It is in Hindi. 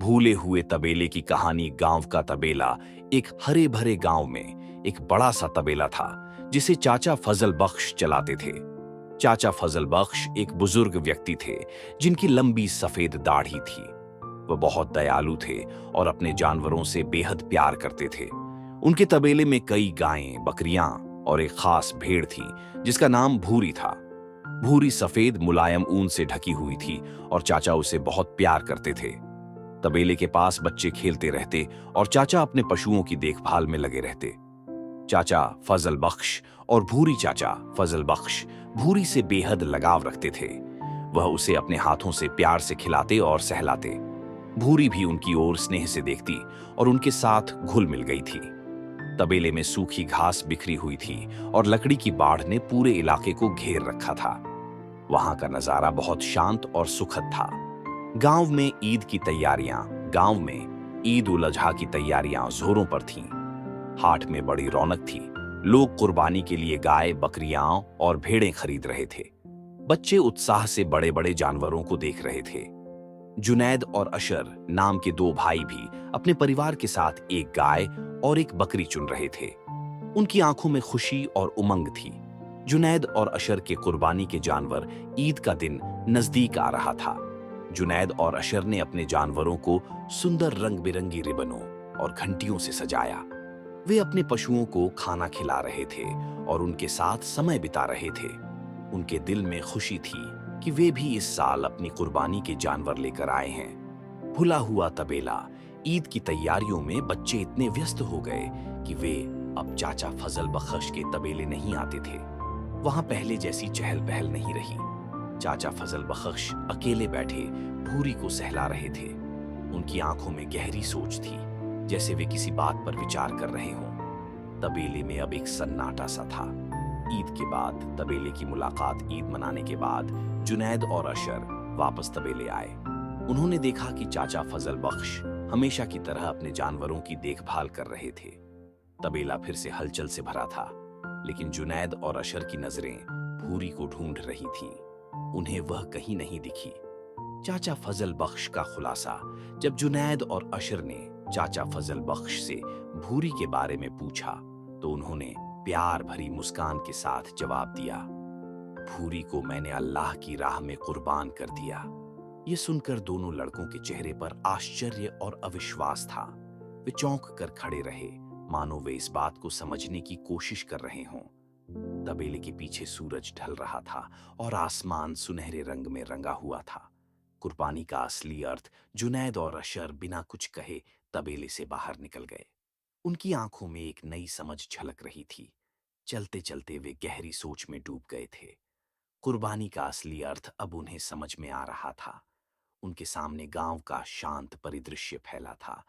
भूले हुए तबेले की कहानी। गांव का तबेला। एक हरे भरे गांव में एक बड़ा सा तबेला था जिसे चाचा फजल बख्श चलाते थे। चाचा फजल बख्श एक बुजुर्ग व्यक्ति थे जिनकी लंबी सफेद दाढ़ी थी। वह बहुत दयालु थे और अपने जानवरों से बेहद प्यार करते थे। उनके तबेले में कई गायें, बकरियां और एक खास भेड़ थी जिसका नाम भूरी था। भूरी सफेद मुलायम ऊन से ढकी हुई थी और चाचा उसे बहुत प्यार करते थे। तबेले के पास बच्चे खेलते रहते और चाचा अपने पशुओं की देखभाल में लगे रहते। चाचा फजल बख्श और भूरी चाचा फजल बख्श भूरी से बेहद लगाव रखते थे। वह उसे अपने हाथों से प्यार से खिलाते और सहलाते। भूरी भी उनकी ओर स्नेह से देखती और उनके साथ घुल मिल गई थी। तबेले में सूखी घास बिखरी हुई थी और लकड़ी की बाढ़ ने पूरे इलाके को घेर रखा था। वहां का नजारा बहुत शांत और सुखद था। गांव में ईद की तैयारियां गांव में ईद उल अजहा की तैयारियां जोरों पर थीं। हाट में बड़ी रौनक थी। लोग कुर्बानी के लिए गाय, बकरियां और भेड़ें खरीद रहे थे। बच्चे उत्साह से बड़े बड़े जानवरों को देख रहे थे। जुनैद और अशर नाम के दो भाई भी अपने परिवार के साथ एक गाय और एक बकरी चुन रहे थे। उनकी आंखों में खुशी और उमंग थी। जुनैद और अशर के कुर्बानी के जानवर ईद का दिन नजदीक आ रहा था। जुनैद और अशर ने अपने जानवरों को सुंदर रंग बिरंगी रिबनों और घंटियों से सजाया। वे अपने पशुओं को खाना खिला रहे थे और उनके साथ समय बिता रहे थे। उनके दिल में खुशी थी कि वे भी इस साल अपनी कुर्बानी के जानवर लेकर आए हैं। भुला हुआ तबेला। ईद की तैयारियों में बच्चे इतने व्यस्त हो गए कि वे अब चाचा फजल बख्श के तबेले नहीं आते थे। वहां पहले जैसी चहल पहल नहीं रही। चाचा फजल बख्श अकेले बैठे भूरी को सहला रहे थे। उनकी आंखों में गहरी सोच थी, जैसे वे किसी बात पर विचार कर रहे हों। तबेले में अब एक सन्नाटा सा था। ईद के बाद तबेले की मुलाकात। ईद मनाने के बाद जुनैद और अशर वापस तबेले आए। उन्होंने देखा कि चाचा फजल बख्श हमेशा की तरह अपने जानवरों की देखभाल कर रहे थे। तबेला फिर से हलचल से भरा था, लेकिन जुनैद और अशर की नजरें भूरी को ढूंढ रही थीं। उन्हें वह कहीं नहीं दिखी। चाचा फजल बख्श का खुलासा। जब जुनैद और अशर ने चाचा फजल बख्श से भूरी के बारे में पूछा तो उन्होंने प्यार भरी मुस्कान के साथ जवाब दिया, भूरी को मैंने अल्लाह की राह में कुर्बान कर दिया। ये सुनकर दोनों लड़कों के चेहरे पर आश्चर्य और अविश्वास था। वे चौंक कर खड़े रहे, मानो वे इस बात को समझने की कोशिश कर रहे हों। तबेले के पीछे सूरज ढल रहा था और आसमान सुनहरे रंग में रंगा हुआ था। कुर्बानी का असली अर्थ। जुनैद और अशर बिना कुछ कहे तबेले से बाहर निकल गए। उनकी आंखों में एक नई समझ झलक रही थी। चलते चलते वे गहरी सोच में डूब गए थे। कुर्बानी का असली अर्थ अब उन्हें समझ में आ रहा था। उनके सामने गांव का शांत परिदृश्य फैला था